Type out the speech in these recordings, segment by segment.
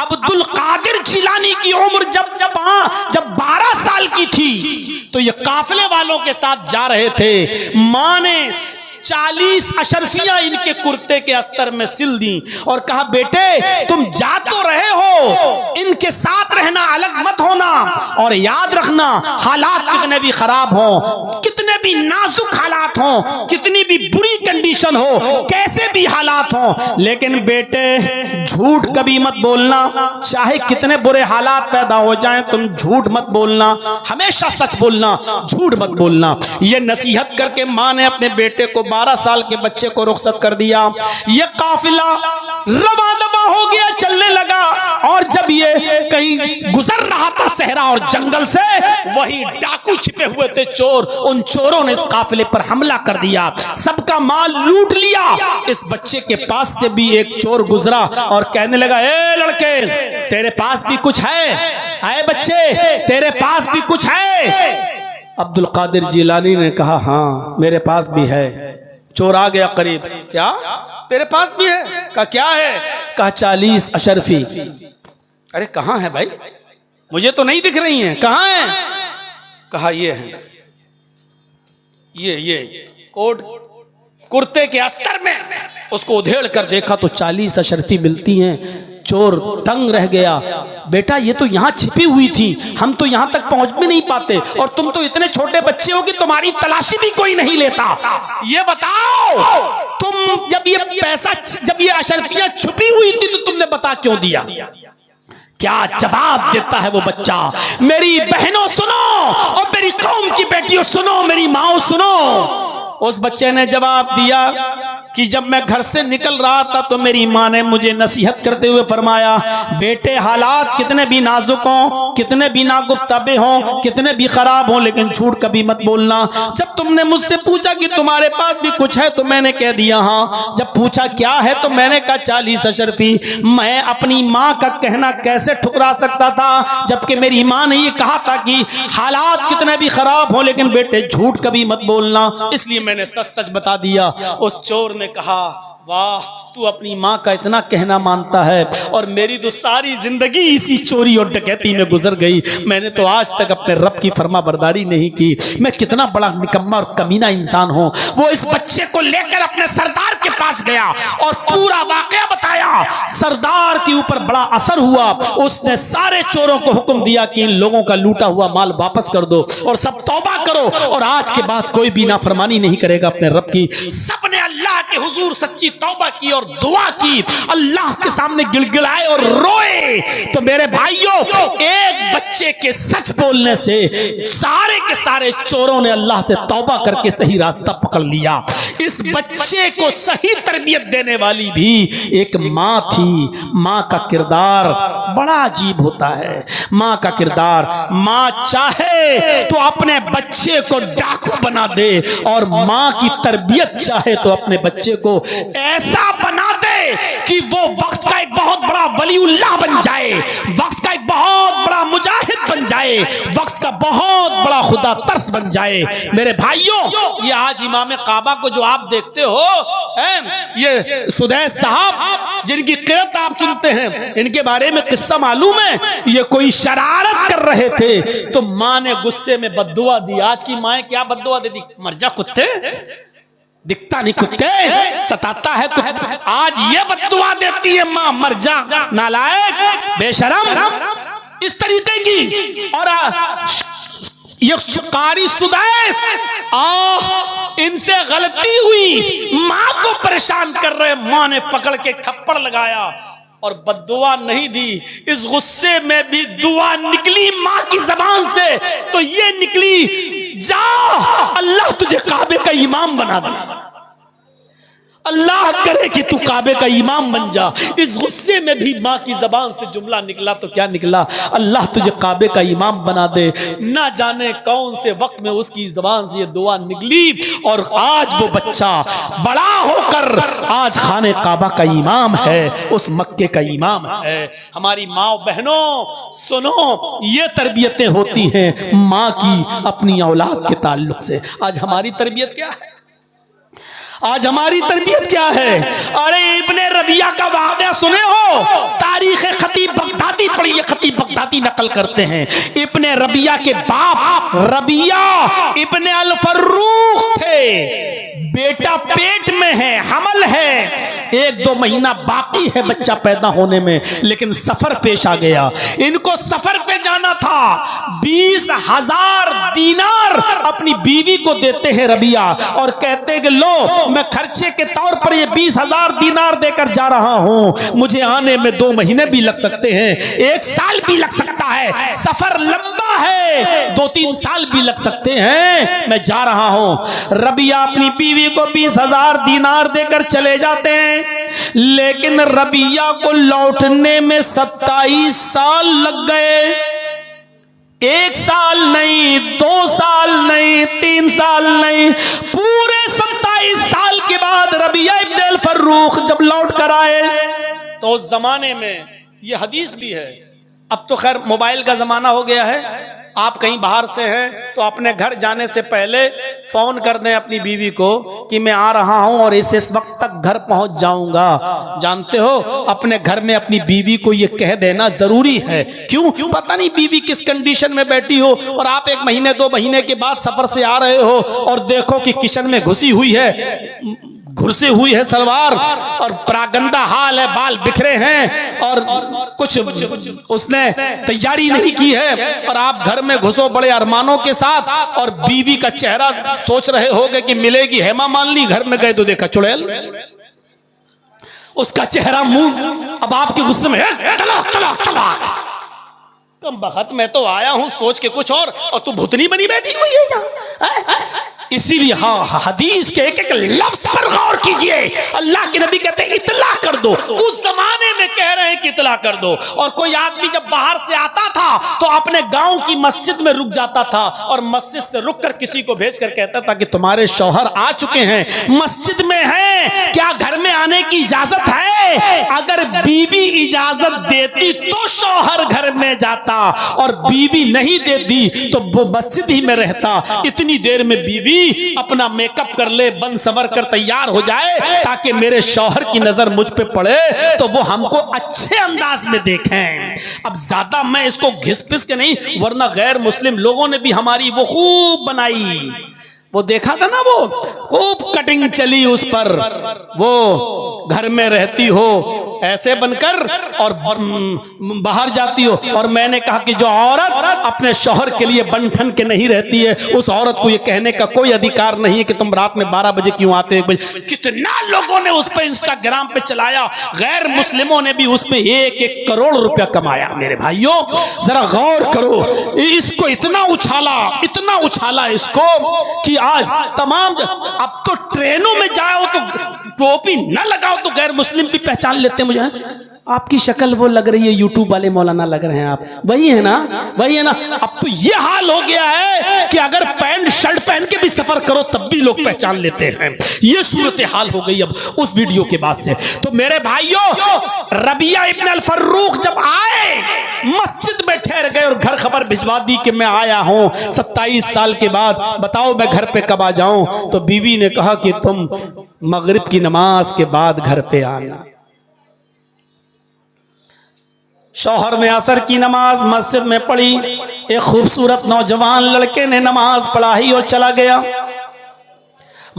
अब्दुल कादिर जिलानी की उम्र जब 12 साल की थी तो ये काफिले वालों के साथ जा रहे थे। माँ ने 40 अशरफियां इनके कुर्ते के अस्तर में सिल दी और कहा, बेटे तुम जा तो रहे हो, इनके साथ रहना, अलग मत होना, और याद रखना हालात कितने भी खराब हो, कितने भी नाजुक हालात हो, कितनी भी बुरी कंडीशन हो, कैसे भी हालात हो, लेकिन बेटे झूठ कभी मत बोलना। चाहे कितने बुरे हालात पैदा हो जाएं, तुम झूठ मत बोलना, हमेशा सच बोलना, झूठ मत बोलना। ये नसीहत करके मां ने अपने बेटे को, 12 साल के बच्चे को रुखसत कर दिया। ये काफिला रवा दवा हो गया, चलने लगा, और जब ये कहीं गुजर रहा था सहरा और जंगल से, वही डाकू छिपे हुए थे चोर, उन चोरों ने इस काफिले पर हमला कर दिया, सबका माल लूट लिया। इस बच्चे के पास से भी एक चोर गुजरा और कहने लगा, ए लड़के तेरे पास भी कुछ है? आए बच्चे तेरे पास भी कुछ है? अब्दुल कादिर जिलानी ने कहा, हाँ मेरे पास भी है। चोर आ गया करीब, क्या तेरे पास भी है? कहा क्या है? कहा 40 अशरफी। अरे कहाँ है भाई, मुझे तो नहीं दिख रही हैं, कहाँ है? कहा ये है, ये कोट कुर्ते के अस्तर में। उसको उधेड़ कर देखा तो 40 अशरफी मिलती हैं। चोर दंग रह गया, बेटा ये तो यहाँ छिपी हुई थी, हम तो यहाँ तक पहुंच भी नहीं पाते, और तुम तो इतने छोटे बच्चे हो कि तुम्हारी तलाशी भी कोई नहीं लेता। ये बताओ तुम जब ये पैसा, जब ये अशरफियां छुपी हुई थी तो तुमने बता क्यों दिया? क्या जवाब देता है वो बच्चा? मेरी बहनों सुनो और मेरी कौम की बेटियों सुनो, मेरी माओ सुनो। उस बच्चे ने जवाब दिया कि जब मैं घर से निकल रहा था तो मेरी माँ ने मुझे नसीहत करते हुए फरमाया, बेटे हालात कितने भी नाजुक हों, कितने भी नागुफ्ताबे हों, कितने भी खराब हों, लेकिन झूठ कभी मत बोलना। जब तुमने मुझसे पूछा कि तुम्हारे पास भी कुछ है तो मैंने कह दिया हाँ। जब पूछा क्या है तो मैंने कहा 40 अशरफी। मैं अपनी माँ का कहना कैसे ठुकरा सकता था, जबकि मेरी माँ ने ये कहा था कि हालात कितने भी खराब हों लेकिन बेटे झूठ कभी मत बोलना, इसलिए मैंने सच सच बता दिया। उस चोर ने कहा, वाह तू अपनी माँ का इतना कहना मानता है, और मेरी तो सारी जिंदगी इसी चोरी और डकैती में गुजर गई। मैंने तो आज तक अपने रब की फर्मा बरदारी नहीं की। मैं कितना बड़ा निकम्मा और कमीना इंसान हूं। वो इस बच्चे को लेकर अपने सरदार के पास गया और पूरा वाकया बताया। सरदार के ऊपर बड़ा असर हुआ। उसने सारे चोरों को हुक्म दिया कि इन लोगों का लूटा हुआ माल वापस कर दो और सब तौबा करो, और आज के बाद कोई भी नाफरमानी नहीं करेगा अपने रब की। सबने अल्लाह के हुजूर सच्ची तौबा की और दुआ की, अल्लाह के सामने गिड़गिड़ाए और रोए। तो मेरे भाइयों, एक बच्चे के सच बोलने से सारे के सारे चोरों ने अल्लाह से तौबा करके सही रास्ता पकड़ लिया। इस बच्चे को सही तरबियत देने वाली भी एक माँ थी। माँ का किरदार बड़ा अजीब होता है। माँ का किरदार, माँ चाहे तो अपने बच्चे को डाकू बना दे, और माँ की तरबियत चाहे तो अपने बच्चे को ऐसा बना दे कि वो वक्त का एक बहुत बड़ा वलीउल्लाह बन जाए, वक्त का एक बहुत बड़ा मुजाहिद बन जाए, वक्त का बहुत बड़ा खुदा तरस बन जाए। मेरे भाइयों, ये आज इमाम काबा को जो आप देखते हो, ये सुदैस साहब जिनकी क़िरात आप सुनते हैं, इनके बारे में किस्सा मालूम है। ये कोई शरारत कर रहे थे तो माँ ने गुस्से में बद्दुआ दी। आज की माएँ क्या बद्दुआ देती? मर जा कुत्ते, दिखता नहीं कुत्ते, सताता है कुत्ते। आज ये बद्दुआ देती है माँ, मर जा नालायक बेशरम, इस तरीके की। और ये कारी सुदैस, इनसे गलती हुई, माँ को परेशान कर रहे, माँ ने पकड़ के थप्पड़ लगाया और बद्दुआ नहीं दी। इस गुस्से में भी दुआ निकली माँ की जबान से, तो ये निकली, जा अल्लाह तुझे काबे का इमाम बना दे, अल्लाह करे कि तू काबे का इमाम बन जा। इस गुस्से में भी माँ की जबान से जुमला निकला तो क्या निकला? अल्लाह तुझे काबे का इमाम बना दे। ना जाने कौन से वक्त में उसकी जबान से ये दुआ निकली, और आज वो बच्चा बड़ा होकर आज खाने काबा का इमाम है, उस मक्के का इमाम है। हमारी माँ बहनों सुनो, ये तरबियतें होती हैं माँ की अपनी औलाद के ताल्लुक से। आज हमारी तरबियत क्या है? आज हमारी तरबियत क्या है? अरे इब्ने रबिया का वाक़या सुने हो? तारीख़ खतीब हकीकाती नकल करते हैं। इब्ने रबिया के बाप रबिया इब्ने अल फर्रुख थे। बेटा पेट में है, हमल है, 1-2 महीना बाकी है बच्चा पैदा होने में, लेकिन सफर पेश आ गया। इनको सफर पे जाना था। 20,000 दीनार अपनी बीवी को देते हैं रबिया और कहते हैं कि लो, मैं खर्चे के तौर पर ये 20,000 दीनार देकर जा रहा हूं, मुझे आने में 2 महीने भी लग सकते हैं, 1 साल भी लग सकता है, सफर लंबा है, 2-3 साल भी लग सकते हैं, मैं जा रहा हूं। रबिया अपनी बीवी को 20,000 दीनार देकर चले जाते हैं, लेकिन रबिया को लौटने में 27 साल लग गए। 1 साल नहीं, 2 साल नहीं, 3 साल नहीं, पूरे 27 साल के बाद रबिया इब्न अल फर्रुख जब लौट कर आए तो उस जमाने में यह हदीस भी है। अब तो खैर मोबाइल का जमाना हो गया है, आप कहीं बाहर से हैं तो अपने घर जाने से पहले फोन कर दें अपनी बीवी को कि मैं आ रहा हूं और इस वक्त तक घर पहुंच जाऊंगा। जानते हो, अपने घर में अपनी बीवी को ये कह देना जरूरी है। क्यों? पता नहीं बीवी किस कंडीशन में बैठी हो और आप 1 महीने 2 महीने के बाद सफर से आ रहे हो और देखो कि किचन में घुसी हुई है, घुसी हुई है सलवार और प्रागंदा हाल है, बाल बिखरे हैं और कुछ उसने तैयारी नहीं की है और आप घर में घुसो बड़े अरमानों के साथ और बीवी का चेहरा सोच रहे होगे कि मिलेगी हेमा मालिनी, घर में गए तो देखा चुड़ैल, उसका चेहरा मुंह। अब आपके गुस्से में तलाक तलाक तलाक, कम बखत मैं तो आया हूं सोच के कुछ और तू भुतनी बनी बैठी हुई है यहाँ। इसीलिए हाँ, हदीस के एक लफ्ज पर गौर कीजिए। अल्लाह के नबी कहते हैं इतला कर दो, उस जमाने में कह रहे हैं कि इतला कर दो। और कोई आदमी जब बाहर से आता था तो अपने गांव की मस्जिद में रुक जाता था और मस्जिद से रुक कर किसी को भेजकर कहता था कि तुम्हारे शौहर आ चुके हैं, मस्जिद में हैं, क्या घर में आने की इजाजत है? अगर बीवी इजाजत देती तो शौहर घर में जाता और बीवी नहीं देती तो वो मस्जिद ही में रहता। इतनी देर में बीवी अपना मेकअप कर ले, बन सवर कर तैयार हो जाए ताकि मेरे शौहर की नजर मुझ पे पड़े तो वो हमको अच्छे अंदाज में देखें। अब ज्यादा मैं इसको घिस पिस के नहीं, वरना गैर मुस्लिम लोगों ने भी हमारी वो खूब बनाई, वो देखा था ना, वो खूब कटिंग चली उस पर, वो घर में रहती हो ऐसे बनकर और बाहर जाती हो। और मैंने कहा कि जो औरत अपने शौहर के लिए बन ठन के नहीं रहती है, उस औरत को ये कहने का कोई अधिकार नहीं है कि तुम रात में 12 बजे क्यों आते हो, 1 बजे। कितना लोगों ने उस पर इंस्टाग्राम पे चलाया, गैर मुस्लिमों ने भी उस पर 1-1 करोड़ रुपया कमाया। मेरे भाइयों जरा गौर करो, इसको इतना उछाला इसको कि आज तमाम, अब तो ट्रेनों में जाओ तो टोपी न लगाओ तो गैर मुस्लिम भी पहचान लेते हैं मुझे, आपकी शक्ल वो लग रही है, यूट्यूब वाले मौलाना लग रहे हैं आप, वही है ना, वही है ना। अब तो ये हाल हो गया है कि अगर पैंट शर्ट पहन के भी सफर करो तब भी लोग पहचान लेते हैं। ये सूरत हाल हो गई अब उस वीडियो के बाद से। तो मेरे भाइयों, रबिया इब्न अल फर्रुख जब आए, मस्जिद में ठहर गए और घर खबर भिजवा दी कि मैं आया हूं 27 साल के बाद, बताओ मैं घर पे कब आ जाऊं। तो बीवी ने कहा कि तुम मगरिब की नमाज के बाद घर पे आना। शौहर ने असर की नमाज मस्जिद में पढ़ी, एक खूबसूरत नौजवान लड़के ने नमाज पढ़ाई और चला गया।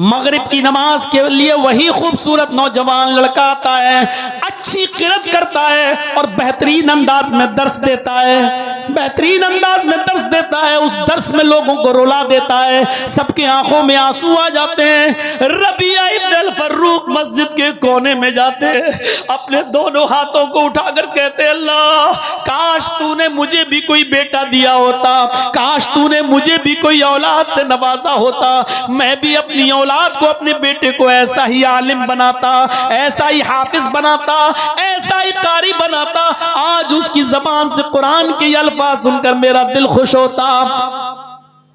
मगरिब की नमाज के लिए वही खूबसूरत नौजवान लड़का आता है, अच्छी किरत करता है और बेहतरीन अंदाज में दर्स देता है, बेहतरीन अंदाज में दर्स देता है। उस दर्स में लोगों को रुला देता है, सबके आंखों में आंसू आ जाते हैं। रबिया इब्न अल फर्रुख मस्जिद के कोने में जाते हैं, अपने दोनों हाथों को उठाकर कहते हैं, अल्लाह काश तूने मुझे भी कोई बेटा दिया होता, काश तूने मुझे भी कोई औलाद से नवाजा होता, मैं भी अपनी औलाद को, अपने बेटे को ऐसा ही आलिम बनाता, ऐसा ही हाफिज बनाता, ऐसा ही कारी बनाता। आज उसकी जबान से कुरान के अल्फाज सुनकर मेरा दिल खुश होता।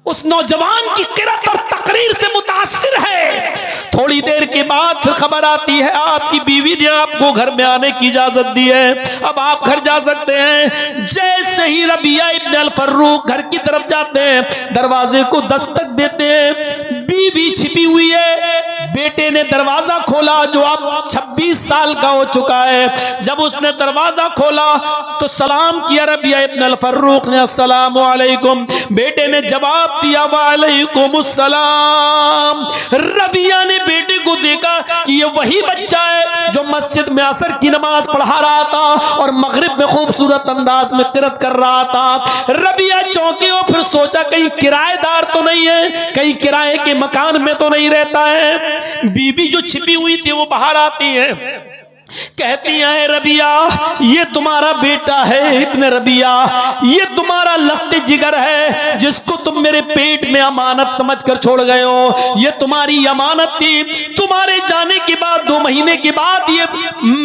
उस नौजवान की किरत और तकरीर से मुतासिर है। थोड़ी देर के बाद फिर खबर आती है, आपकी बीवी ने आपको घर में आने की इजाजत दी है, अब आप घर जा सकते हैं। जैसे ही रबिया इब्न अल फर्रुख घर की तरफ जाते हैं, दरवाजे को दस्तक देते हैं, बीवी छिपी हुई है, बेटे ने दरवाजा खोला जो अब 26 साल का हो चुका है। जब उसने दरवाजा खोला तो सलाम किया रबिया इब्न अल फर्रुख ने, अस्सलामु अलैकुम। बेटे ने जवाब दिया वालेकुमुस्सलाम। रबिया ने बेटे को देखा कि ये वही बच्चा है जो मस्जिद में असर की नमाज पढ़ा रहा था और मगरिब में खूबसूरत अंदाज में किरात कर रहा था। रबिया चौंकी और फिर सोचा कहीं किराएदार तो नहीं है, कहीं किराए के मकान में तो नहीं रहता है। बीबी जो छिपी हुई थी वो बाहर आती है, कहती है रबिया ये तुम्हारा बेटा है इब्ने रबिया, ये तुम्हारा लख्त जिगर है जिसको तुम मेरे पेट में अमानत समझकर छोड़ गए हो। ये तुम्हारी अमानत थी। तुम्हारे जाने के बाद 2 महीने के बाद ये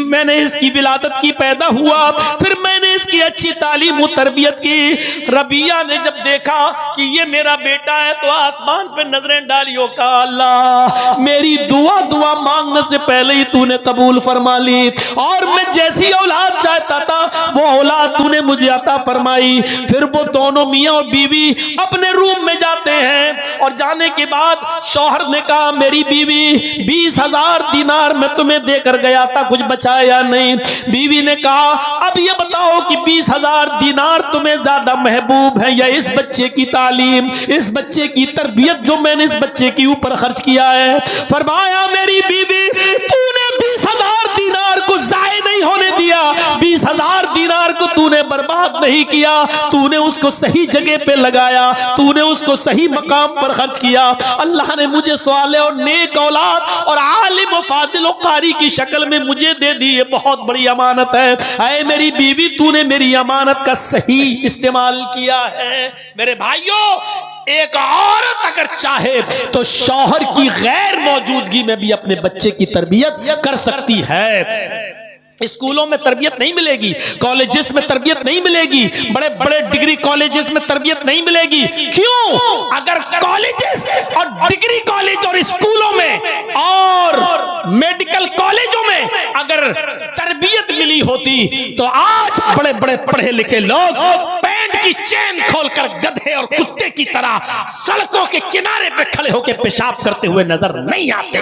मैंने इसकी विलादत की, पैदा हुआ, फिर मैंने इसकी अच्छी तालीम और तरबियत की। रबिया ने जब देखा कि ये मेरा बेटा है तो आसमान पे नजरें डालियो, कहा अल्लाह मेरी दुआ मांगने से पहले ही तूने कबूल फरमा ली और मैं जैसी औलाद चाहता था वो औलाद तूने मुझे अता फरमाई। फिर वो दोनों मियां और बीवी अपने रूम में जाते हैं और जाने के बाद शौहर ने कहा मेरी बीवी 20,000 दीनार मैं तुम्हें देकर गया था, कुछ बचाया नहीं। बीवी ने कहा अब ये बताओ कि 20,000 दीनार तुम्हें ज्यादा महबूब है या इस बच्चे की तालीम, इस बच्चे की तरबियत जो मैंने इस बच्चे के ऊपर खर्च किया है। फरमाया मेरी बीवी तूने 20,000 दीनार को जाये नहीं होने दिया, 20,000 दीनार को तूने बर्बाद नहीं किया, तूने उसको सही जगह पे लगाया, तूने उसको सही मकाम पर खर्च किया। अल्लाह ने मुझे सवाले और नेक औलाद और आलिम फाजिल और कारी की शक्ल में मुझे दे दी, ये बहुत बड़ी अमानत है। ऐ मेरी बीवी तूने मेरी अमानत का सही इस्तेमाल किया है। मेरे भाइयों एक औरत अगर चाहे तो शौहर की गैर मौजूदगी में भी अपने बच्चे की तरबियत कर सकती है। स्कूलों में तरबियत नहीं मिलेगी, कॉलेजेस में तरबियत नहीं मिलेगी, बड़े बड़े डिग्री कॉलेजेस में तरबियत नहीं मिलेगी। क्यों? अगर कॉलेजेस और डिग्री कॉलेज और स्कूलों में और मेडिकल कॉलेजों में अगर तरबियत मिली होती तो आज बड़े बड़े पढ़े लिखे लोग पैंट की चेन खोलकर गधे और कुत्ते की तरह सड़कों के किनारे पे खड़े होकर पेशाब करते हुए नजर नहीं आते।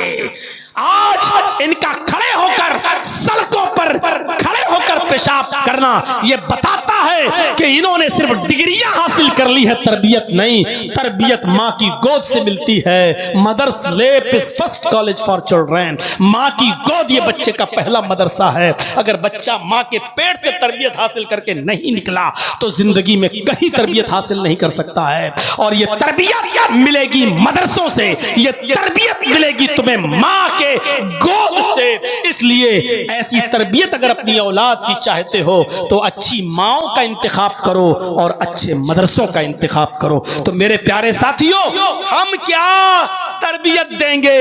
आज इनका खड़े होकर सड़कों पर खड़े होकर पेशाब करना ये बताता है कि इन्होंने सिर्फ डिग्रियां हासिल कर ली है, तरबियत नहीं। तरबियत माँ की गोद से मिलती है। मदर्स लेप is first college for children. माँ की गोद ये बच्चे का पहला मदरसा है। अगर बच्चा माँ के पेट से तरबियत हासिल करके नहीं निकला तो जिंदगी में कहीं तरबियत हासिल नहीं कर सकता है। और ये तरबियत मिलेगी मदरसों से, ये तरबियत मिलेगी तुम्हें माँ के गोद से। इसलिए ऐसी तरबियत अगर अपनी औलाद की चाहते हो तो अच्छी माओं का इंतखाब करो और अच्छे मदरसों का इंतखाब करो। तो मेरे प्यारे साथियों हम क्या तरबियत देंगे?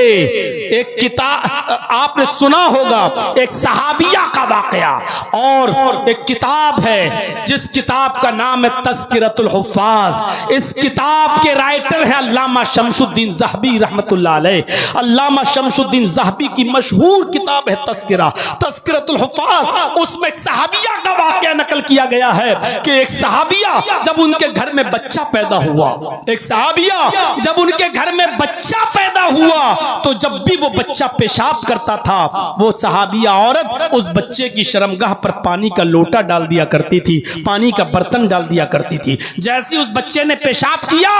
एक किताब आपने सुना होगा, एक सहाबिया का वाकया, और एक किताब है जिस किताब का नाम है तज़किरतुल हुफ़्फ़ाज़। इस किताब के राइटर है अल्लामा शमसुद्दीन ज़हबी रहमतुल्लाह अलैह। अल्लामा शमसुद्दीन ज़हबी की मशहूर किताब है तज़किरतुल हुफ़्फ़ाज़। उसमें एक सहाबिया का वाकया नकल किया गया है कि एक सहाबिया जब उनके घर में बच्चा पैदा हुआ, एक सहाबिया जब उनके घर में बच्चा पैदा हुआ तो जब भी वो बच्चा पेशाब करता था वो सहाबिया औरत उस बच्चे की शर्मगाह पर पानी का लोटा डाल दिया करती थी, पानी का बर्तन डाल दिया करती थी। जैसे उस बच्चे ने पेशाब किया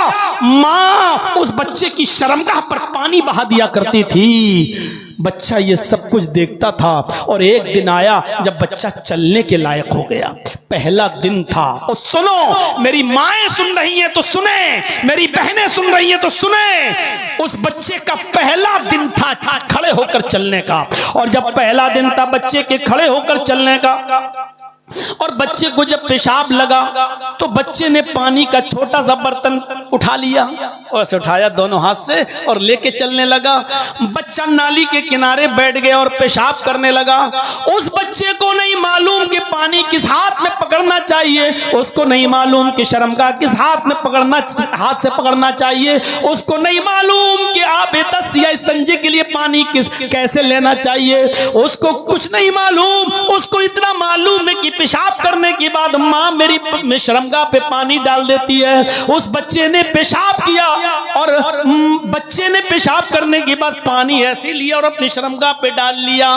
माँ उस बच्चे की शर्मगाह पर पानी बहा दिया करती थी। बच्चा ये सब कुछ देखता था और एक दिन आया जब बच्चा चलने के लायक हो गया। पहला दिन था। और सुनो, मेरी माएं सुन रही हैं तो सुने, मेरी बहनें सुन रही हैं तो सुने। उस बच्चे का पहला दिन था खड़े होकर चलने का। और जब पहला दिन था बच्चे के खड़े होकर चलने का और बच्चे को जब पेशाब लगा तो बच्चे ने पानी का छोटा सा बर्तन उठा लिया और उठाया दोनों हाथ से और लेके चलने लगा। बच्चा नाली के किनारे बैठ गया और पेशाब करने लगा। उस बच्चे को नहीं मालूम कि पानी किस हाथ में पकड़ना चाहिए, उसको नहीं मालूम कि शर्मगाह किस हाथ में हाथ से पकड़ना चाहिए, उसको नहीं मालूम कि आबेदस्त या इस्तंजे के लिए पानी कैसे लेना चाहिए, उसको कुछ नहीं मालूम। उसको इतना मालूम है कि पेशाब करने के बाद माँ मेरी शर्मगाह पे पानी डाल देती है। उस बच्चे ने पेशाब किया और बच्चे ने पेशाब करने के बाद पानी ऐसे लिया और अपनी शर्मगाह पे डाल लिया।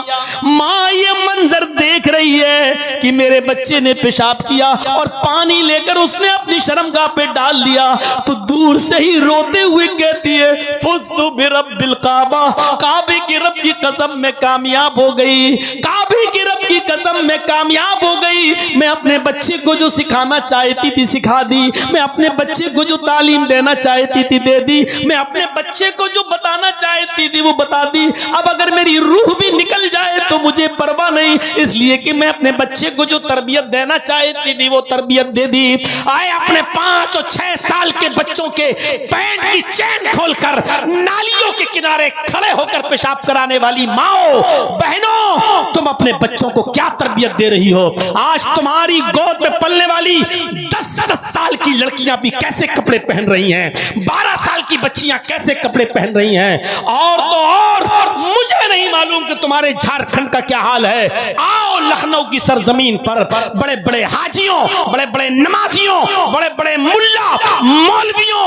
माँ ये मंजर देख रही है कि मेरे बच्चे ने पेशाब किया और पानी लेकर उसने अपनी शर्मगाह पे डाल दिया, तो दूर से ही रोते हुए कहती है फुज़्तु बिरब्बिल काबा, काबे की रब की कसम में कामयाब हो गई, काबे की रब की कसम में कामयाब हो गई। मैं अपने बच्चे को जो सिखाना चाहती थी सिखा दी, मैं अपने बच्चे को जो तालीम देना चाहती थी दे दी, मैं अपने बच्चे को जो बताना चाहती थी वो बता दी। अब अगर मेरी रूह भी निकल जाए तो मुझे परवाह नहीं, इसलिए कि मैं अपने बच्चे को जो तरबियत देना चाहती थी वो तरबियत दे दी। आए अपने 5 और 6 साल के बच्चों के पैंट की चेन खोलकर नालियों के किनारे खड़े होकर पेशाब कराने वाली माओ बहनों, तुम अपने बच्चों को क्या तरबियत दे रही हो? आज तुम्हारी गोद में पलने वाली 10-10 साल की लड़कियां भी कैसे कपड़े पहन रही हैं, 12 साल की बच्चियां कैसे कपड़े पहन रही हैं। और तो और मुझे नहीं मालूम कि तुम्हारे झारखंड का क्या हाल है। आओ लखनऊ की सरजमीन पर बड़े बड़े हाजियों, बड़े बड़े नमाजियों, बड़े बड़े मुल्ला मौलवियों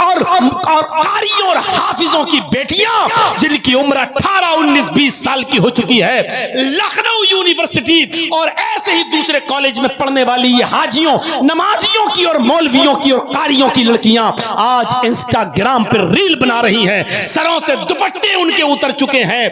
और कारियों और हाफिजों की बेटियां जिनकी उम्र 18, 19, 20 साल की हो चुकी है, लखनऊ यूनिवर्सिटी और ऐसे ही दूसरे कॉलेज में पढ़ने वाली ये हाजियों, नमाजियों की और मौलवियों की और कारियों की लड़कियां आज इंस्टाग्राम पर रील बना रही हैं, सरों से दुपट्टे उनके उतर चुके हैं,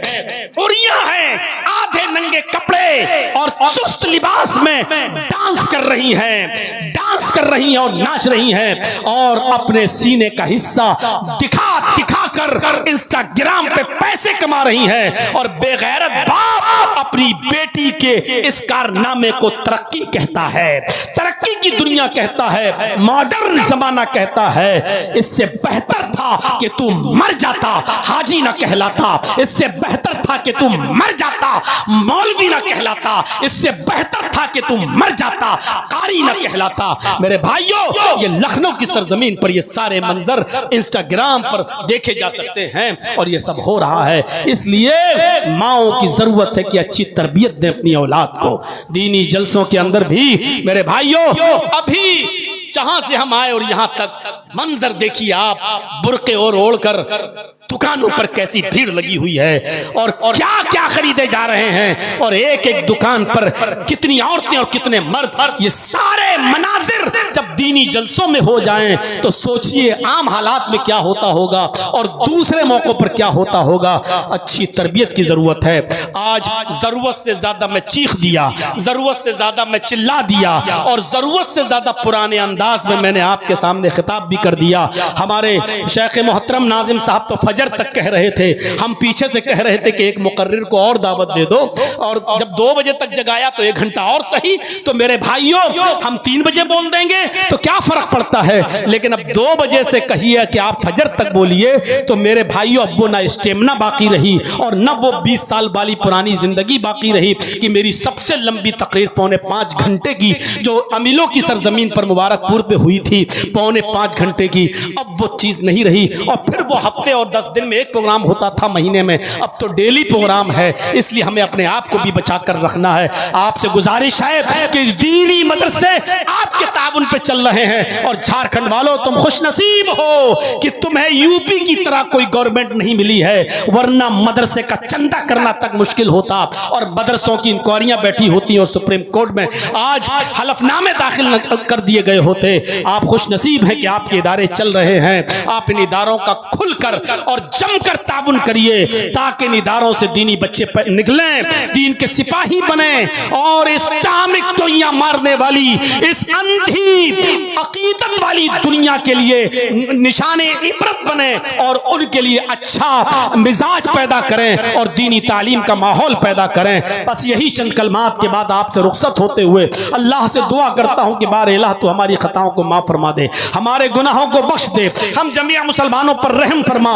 उड़ियां हैं, आधे नंगे कपड़े और चुस्त लिबास में डांस कर रही हैं, डांस कर रही हैं और नाच रही हैं और अपने सीने का हिस्सा दिखा दिखा कर इंस्टाग्राम पे पैसे कमा रही हैं। और बेगैरत बाप अपनी बेटी के इस कारनामे को तरक्की कहता है, तरक्की की दुनिया कहता है, मॉडर्न जमाना कहता है। इससे बेहतर था कि तू मर जाता, हाजी ना कहलाता, इससे बेहतर था कि तू मर जाता, मौलवी ना कहलाता, इससे बेहतर था कि तू मर जाता, कारी ना कहलाता। मेरे भाइयों, ये लखनऊ की सरजमीन पर ये सारे मंजर इंस्टाग्राम पर देखे जा सकते हैं और ये सब हो रहा है। इसलिए माओ की जरूरत है कि अच्छी तरबियत दें अपनी औलाद को। दीनी जलसों के अंदर भी मेरे भाइयों, अभी जहां से हम आए और यहां तक मंजर देखिए आप, बुर्के और ओढ़कर दुकानों पर कैसी भीड़ लगी हुई है और क्या क्या खरीदे जा रहे हैं, और एक एक दुकान पर कितनी औरतें और कितने मर्द। ये सारे मनाजिर जब दीनी जलसों में हो जाएं तो सोचिए आम हालात में क्या होता होगा और दूसरे मौकों पर क्या होता होगा। अच्छी तरबियत की जरूरत है। आज जरूरत से ज्यादा मैं चीख दिया, जरूरत से ज्यादा मैं चिल्ला दिया और जरूरत से ज्यादा पुराने अंदाज में मैंने आपके सामने खिताब भी कर दिया। हमारे शेख मोहतरम नाजिम साहब तो फजर तक कह रहे थे, हम पीछे से कह रहे थे कि एक मुकर्रिर को और दावत दे दो, और जब 2 बजे तक जगाया तो 1 घंटा और सही। तो मेरे भाइयों, हम 3 बजे बोल देंगे तो क्या फर्क पड़ता है, लेकिन अब 2 बजे से कहिए कि आप फजर तक बोलिए तो मेरे भाइयों अब वो ना स्टेमिना बाकी रही और न वो 20 साल वाली पुरानी जिंदगी बाकी रही कि मेरी सबसे लंबी तकरीर 4.5 घंटे की जो अमीलों की सरजमीन पर मुबारकपुर पे हुई थी 4.5 घंटे की, अब वो चीज नहीं रही। और फिर वो हफ्ते और 10 दिन में एक प्रोग्राम होता था महीने में, अब तो डेली प्रोग्राम है। इसलिए हमें अपने आप को भी बचा कर रखना है। आपसे गुजारिश है कि दीनी मदरसे आपके ताउन पे चल रहे हैं और झारखंड वालों तुम खुशनसीब हो कि तुम्हें यूपी की तरह कोई गवर्नमेंट नहीं मिली है, वरना मदरसे का चंदा करना तक मुश्किल होता और मदरसों की इंक्वायरियां बैठी होती और सुप्रीम कोर्ट में आज हलफनामे दाखिल कर दिए गए होते। आप खुशनसीब हैं कि आपके इदारे चल रहे हैं। आप इन इदारों का खुलकर और जमकर ताबुन करिए ताकि इन इदारों से दीनी बच्चे निकलें, दीन के सिपाही बने और इस्लामिक टोइयां मारने वाली इस अंधी अकीदत वाली दुनिया के लिए निशाने इबरत बने और उनके लिए अच्छा मिजाज पैदा करें और दीनी तालीम का माहौल पैदा करें। बस यही चंद कलमात के बाद आपसे रुखसत होते हुए अल्लाह से दुआ करता हूं कि बारे इलाह तो हमारी खताओं को माफ फरमा दे, हमारे गुनाहों को बख्श दे, हम जमीया मुसलमानों पर रहम फरमा।